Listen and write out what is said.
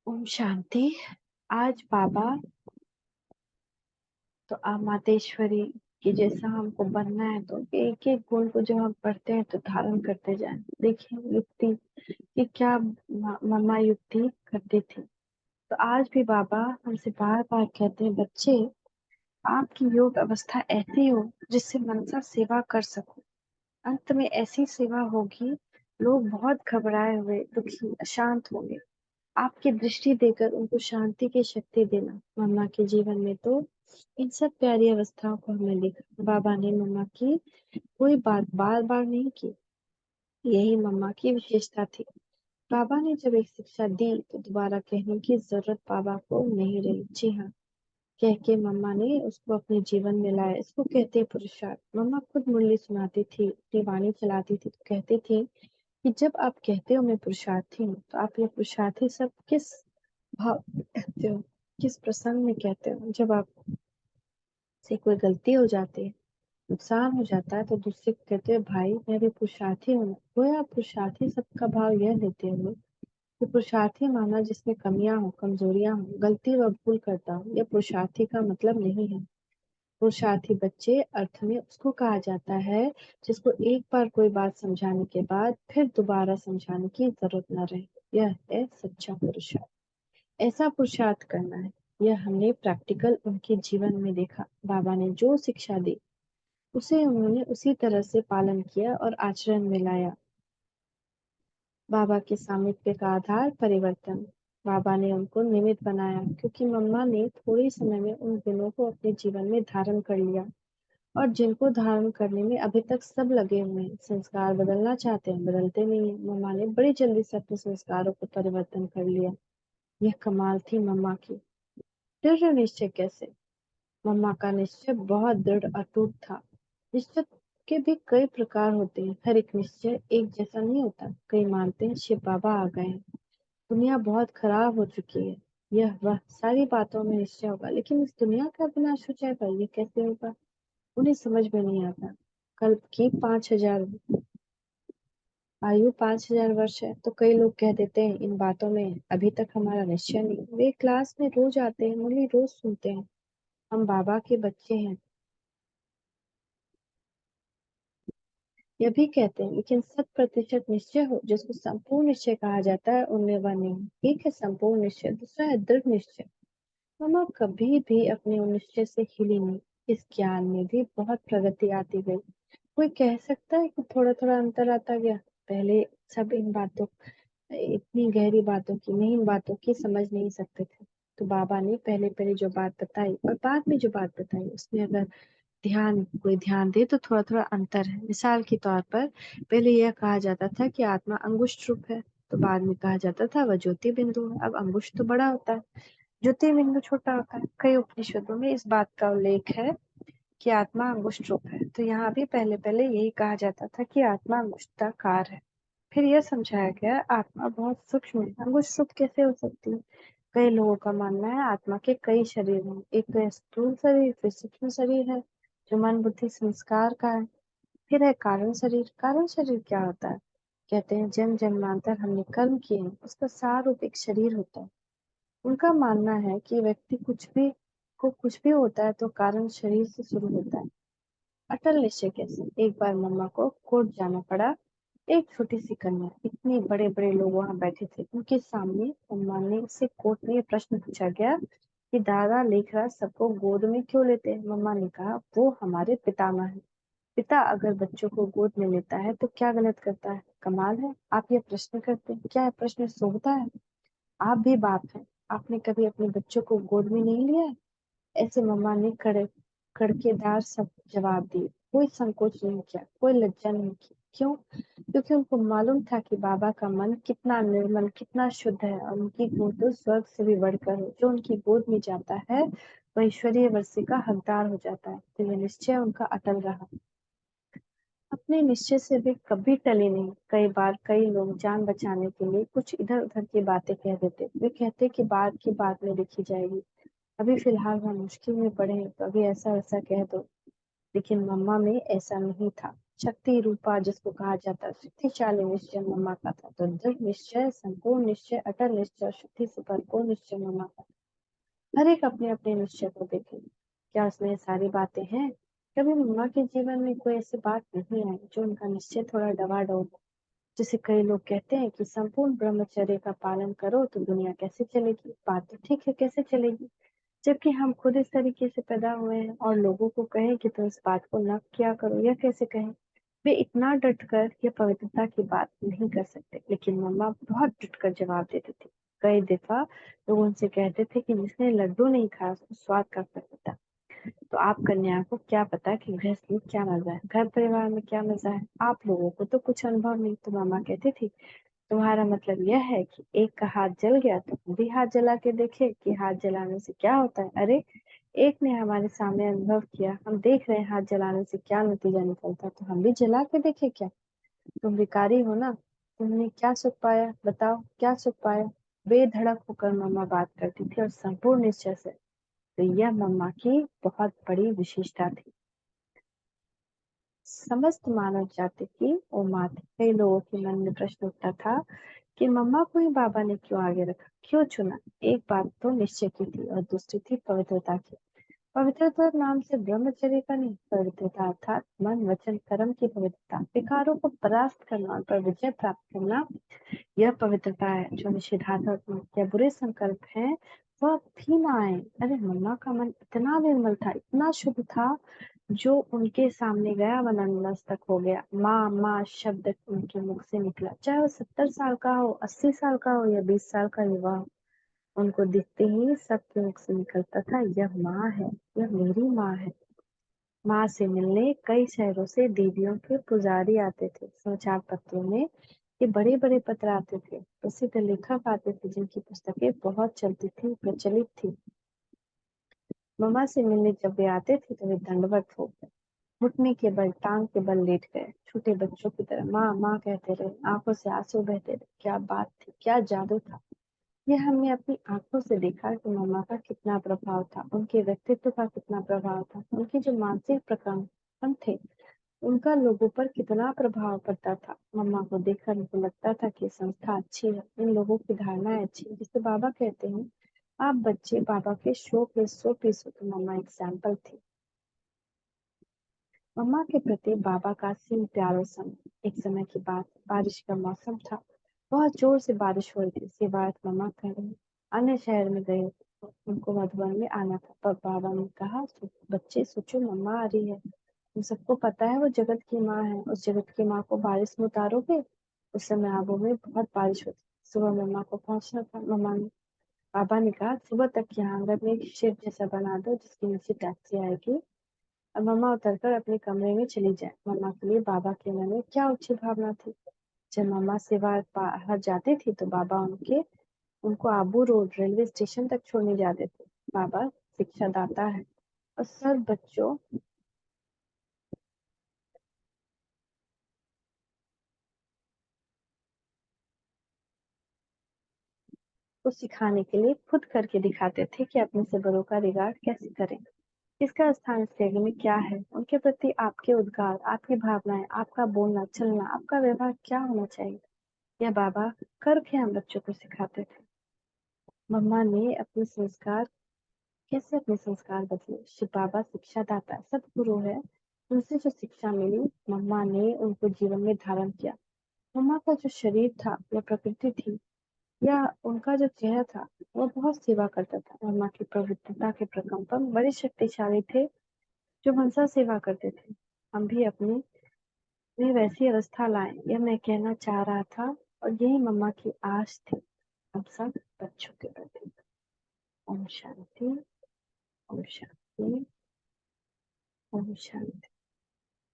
ओम शांति। आज बाबा तो आप मातेश्वरी के जैसा हमको बनना है तो एक एक गुण को जब हम पढ़ते हैं तो धारण करते जाएं। देखिए युक्ति कि क्या मम्मा युक्ति करती थी। तो आज भी बाबा हमसे बार बार कहते हैं, बच्चे आपकी योग अवस्था ऐसी हो जिससे मनसा सेवा कर सको। अंत में ऐसी सेवा होगी, लोग बहुत घबराए हुए दुखी अशांत होंगे। आपकी दृष्टि देकर उनको शांति की शक्ति देना। मम्मा के जीवन में तो इन सब प्यारी अवस्थाओं को हमने देखा। बाबा ने मम्मा की कोई बात बार बार नहीं की, यही मम्मा की विशेषता थी। बाबा ने जब एक शिक्षा दी तो दोबारा कहने की जरूरत बाबा को नहीं रही। जी हाँ, कह के मम्मा ने उसको अपने जीवन में लाया। इसको कहते हैं पुरुषार्थ। मम्मा खुद मुरली सुनाती थी, अपनी वाणी चलाती थी तो कहती थी कि जब आप कहते हो मैं पुरुषार्थी हूँ तो आप ये पुरुषार्थी सब किस भाव में कहते हो, किस प्रसंग में कहते हो। जब आप से कोई गलती हो जाती है, नुकसान हो जाता है तो दूसरे को कहते हो भाई मैं भी पुरुषार्थी हूँ। वो आप पुरुषार्थी सबका भाव यह देते हो कि पुरुषार्थी माना जिसमें कमियां हो, कमजोरियां हो, गलती व भूल करता हो, यह पुरुषार्थी का मतलब नहीं है। पुरुषार्थी बच्चे अर्थ में उसको कहा जाता है जिसको एक बार कोई बात समझाने के बाद फिर दोबारा समझाने की जरूरत न रहे। यह है सच्चा पुरुषार्थ। ऐसा पुरुषार्थ करना है, यह हमने प्रैक्टिकल उनके जीवन में देखा। बाबा ने जो शिक्षा दी उसे उन्होंने उसी तरह से पालन किया और आचरण में लाया। बाबा के सामिप्य का आधार परिवर्तन। बाबा ने उनको निमित्त बनाया क्योंकि मम्मा ने थोड़े समय में उन गुणों को अपने जीवन में धारण कर लिया और जिनको धारण करने में अभी तक सब लगे हुए हैं। संस्कार बदलना चाहते हैं, बदलते नहीं है। मम्मा ने बड़ी जल्दी से अपने संस्कारों को परिवर्तन कर लिया। यह कमाल थी मम्मा की। दृढ़ निश्चय कैसे? मम्मा का निश्चय बहुत दृढ़ अटूट था। निश्चय के भी कई प्रकार होते हैं, हर एक निश्चय एक जैसा नहीं होता। कई मानते हैं शिव बाबा आ गए हैं, दुनिया बहुत खराब हो चुकी है, यह वह सारी बातों में निश्चय होगा, लेकिन इस दुनिया का विनाश हो जाएगा, ये कैसे होगा? उन्हें समझ में नहीं आता। कल्प की 5,000 आयु 5,000 वर्ष है तो कई लोग कह देते हैं इन बातों में अभी तक हमारा निश्चय नहीं। वे क्लास में रोज आते हैं, मुरली रोज सुनते हैं, हम बाबा के बच्चे हैं, यह भी कहते हैं, लेकिन 100% निश्चय हो जिसको संपूर्ण निश्चय कहा जाता है उनमें वह नहीं। एक है संपूर्ण निश्चय, दूसरा है दृढ़ निश्चय। मम्मा कभी भी अपने उन निश्चय से हिली नहीं। इस ज्ञान में भी बहुत प्रगति आती गई। कोई कह सकता है कि थोड़ा थोड़ा अंतर आता गया? पहले सब इन बातों, इतनी गहरी बातों की, नहीं बातों की समझ नहीं सकते थे। तो बाबा ने पहले पहले जो बात बताई और बाद में जो बात बताई उसमें अगर कोई ध्यान दे तो थोड़ा थोड़ा अंतर है। मिसाल के तौर पर पहले यह कहा जाता था कि आत्मा अंगुष्ठ रूप है, तो बाद में कहा जाता था वह ज्योति बिंदु है। अब अंगुष्ठ तो बड़ा होता है, ज्योति बिंदु छोटा होता है। कई उपनिषदों में इस बात का उल्लेख है कि आत्मा अंगुष्ठ रूप है, तो यहाँ भी पहले पहले यही कहा जाता था कि आत्मा अंगुष्ठाकार है। फिर यह समझाया गया आत्मा बहुत सूक्ष्म है, अंगुष्ठ रूप कैसे हो सकती है? कई लोगों का मानना है आत्मा के कई शरीर हैं, एक तो स्थूल शरीर, फिर सूक्ष्म शरीर है जो मन बुद्धि संस्कार का है, फिर है कारण शरीर। कारण शरीर क्या होता है? कहते हैं जन्म जन्मांतर हमने कर्म किए हैं उसका सार रूप एक शरीर होता है। उनका मानना है कि व्यक्ति कुछ भी होता है तो कारण शरीर से शुरू होता है। अटल निश्चय कैसे? एक बार मम्मा को कोर्ट जाना पड़ा। एक छोटी सी कन्या, इतने बड़े बड़े लोग वहां बैठे थे, उनके सामने मम्मा ने से कोर्ट में ये प्रश्न पूछा गया कि दादा लेखराज सबको गोद में क्यों लेते हैं? मम्मा ने कहा वो हमारे पितामह है। पिता अगर बच्चों को गोद में लेता है तो क्या गलत करता है? कमाल है, आप ये प्रश्न करते हैं, क्या यह प्रश्न शोभता है? आप भी बाप हैं, आपने कभी अपने बच्चों को गोद में नहीं लिया है? ऐसे मम्मा ने कड़केदार सब जवाब दिए। कोई संकोच नहीं किया, कोई लज्जा नहीं की। क्यों? क्योंकि उनको मालूम था कि बाबा का मन कितना निर्मल, कितना शुद्ध है और उनकी गोद तो स्वर्ग से भी बढ़कर है। जो उनकी गोद में जाता है वह ईश्वरीय वर्षी का हकदार हो जाता है। तो यह निश्चय उनका अटल रहा। अपने निश्चय से वे कभी टले नहीं। कई बार कई लोग जान बचाने के लिए कुछ इधर उधर की बातें कह देते। वे कहते कि बाद की बात में देखी जाएगी, अभी फिलहाल हम मुश्किल में पड़े हैं तो अभी ऐसा वैसा कह दो। लेकिन मम्मा में ऐसा नहीं था। शक्ति रूपा जिसको कहा जाता है, शक्तिशाली निश्चय मम्मा का था। तो दृढ़ निश्चय, संपूर्ण निश्चय, अटल निश्चय और शक्ति से भरपूर निश्चय मम्मा का था। हर एक अपने अपने निश्चय को देखे, क्या उसमें ये सारी बातें हैं? कभी मम्मा के जीवन में कोई ऐसी बात नहीं आई जो उनका निश्चय थोड़ा डवाडोल हो? जैसे कई लोग कहते हैं कि संपूर्ण ब्रह्मचर्य का पालन करो तो दुनिया कैसे चलेगी। बात तो ठीक है, कैसे चलेगी, जबकि हम खुद इस तरीके से पैदा हुए हैं। और लोगों को कहें कि तुम इस बात को न किया करो, यह कैसे कहें? वे इतना डटकर ये पवित्रता की बात नहीं कर सकते, लेकिन मम्मा बहुत डटकर जवाब देती थी। कई दफा लोग उनसे कहते थे कि जिसने लड्डू नहीं खाया उसको स्वाद का क्या पता। तो आप कन्या को क्या पता कि गृहस्थ में क्या मजा है, घर परिवार में क्या मजा है। आप लोगों को तो कुछ अनुभव नहीं। तो मामा कहती थी, तुम्हारा मतलब यह है कि एक का हाथ जल गया तो हम भी हाथ जला के देखे कि हाथ जलाने से क्या होता है। अरे, एक ने हमारे सामने अनुभव किया, हम देख रहे हैं हाथ जलाने से क्या नतीजा निकलता, तो हम भी जला के देखे क्या? तुम भिखारी हो ना, तुमने क्या सुख पाया, बताओ क्या सुख पाया? बेधड़क होकर मम्मा बात करती थी और संपूर्ण निश्चय से। तो यह मम्मा की बहुत बड़ी विशेषता थी। समस्त मानव जाति की वो माँ थी। कई लोगों के मन में प्रश्न उठता था कि मम्मा को ही बाबा ने क्यों आगे रखा, क्यों चुना? एक बात तो निश्चय की थी और दूसरी थी पवित्रता की। पवित्रता नाम से ब्रह्मचर्य का नहीं, पवित्रता अर्थात मन वचन कर्म की पवित्रता। विकारों को परास्त करना और पर विजय प्राप्त करना, यह पवित्रता है। जो निषेधात्मक या बुरे संकल्प हैं वह भी ना आए। अरे, मम्मा का मन इतना निर्मल था, इतना शुद्ध था, जो उनके सामने गया वह नतमस्तक हो गया। माँ माँ शब्द उनके मुख से निकला, चाहे वो 70 साल का हो, 80 साल का हो या 20 साल का युवा हो। उनको दिखते ही सबके मुख से निकलता था, यह माँ है, यह मेरी माँ है। माँ से मिलने कई शहरों से देवियों के पुजारी आते थे। समाचार पत्रों में ये बड़े बड़े पत्र आते थे। प्रसिद्ध लेखक आते थे जिनकी पुस्तकें बहुत चलती थी, प्रचलित थी। मम्मा से मिलने जब वे आते थे तो वे दंडवत हो गए, घुटने के बल, टांग के बल लेट गए, छोटे बच्चों की तरह माँ माँ कहते रहे, आंखों से आंसू बहते रहे। क्या बात थी, क्या जादू था! यह हमने अपनी आंखों से देखा कि मम्मा का कितना प्रभाव था, उनके व्यक्तित्व का कितना प्रभाव था, उनके जो मानसिक प्रकंपन थे उनका लोगों पर कितना प्रभाव पड़ता था। मम्मा को देखकर मुझे लगता था कि संस्था अच्छी है, इन लोगों की धारणाएं अच्छी है। जिसे बाबा कहते हैं, आप बच्चे बाबा के शो पीस हो। तो मम्मा एग्जाम्पल थी। मम्मा के प्रति बाबा का सिम प्यारो समय। एक समय की बात, बारिश का मौसम था, बहुत जोर से बारिश हो रही थी। इसके बाद मम्मा कह रही अन्य शहर में गए, तो उनको मधुबन में आना था। पर बाबा ने कहा, बच्चे सोचो, मम्मा आ रही है, तुम सबको पता है वो जगत की माँ है, उस जगत की माँ को बारिश में उतारोगे? उस समय आबू में बहुत बारिश होती। सुबह मम्मा को पहुंचना था। बाबा ने कहा, सुबह तक यहाँ आंगन में एक शेड जैसा बना दो जिसके नीचे टैक्सी आएगी और मम्मा उतरकर अपने कमरे में चली जाए। मम्मा के लिए बाबा के मन में क्या ऊंची भावना थी। जब मम्मा सेवा बाहर जाती थी तो बाबा उनको आबू रोड रेलवे स्टेशन तक छोड़ने जाते थे। बाबा शिक्षा दाता है और सब बच्चों को सिखाने के लिए खुद करके दिखाते थे कि अपने से बड़ों का रिगार्ड कैसे करें। इसका स्थान इस जगह में क्या है, उनके प्रति आपके उद्गार, आपकी भावनाएं, आपका बोलना चलना, आपका व्यवहार क्या होना चाहिए, यह बाबा करके हम बच्चों को सिखाते थे। मम्मा ने अपने संस्कार बदले। शिव बाबा शिक्षा दाता सदगुरु है, उनसे जो शिक्षा मिली मम्मा ने उनको जीवन में धारण किया। मम्मा का जो शरीर था या प्रकृति थी या उनका जो चेहरा था वो बहुत सेवा करता था। मम्मा की पवित्रता के प्रकंपन बड़े शक्तिशाली थे जो मनसा सेवा करते थे। हम भी अपनी में वैसी अवस्था लाएं, यह मैं कहना चाह रहा था और यही मम्मा की आश थी हम सब बच्चों के प्रति। ओम शांति, ओम शांति, ओम शांति।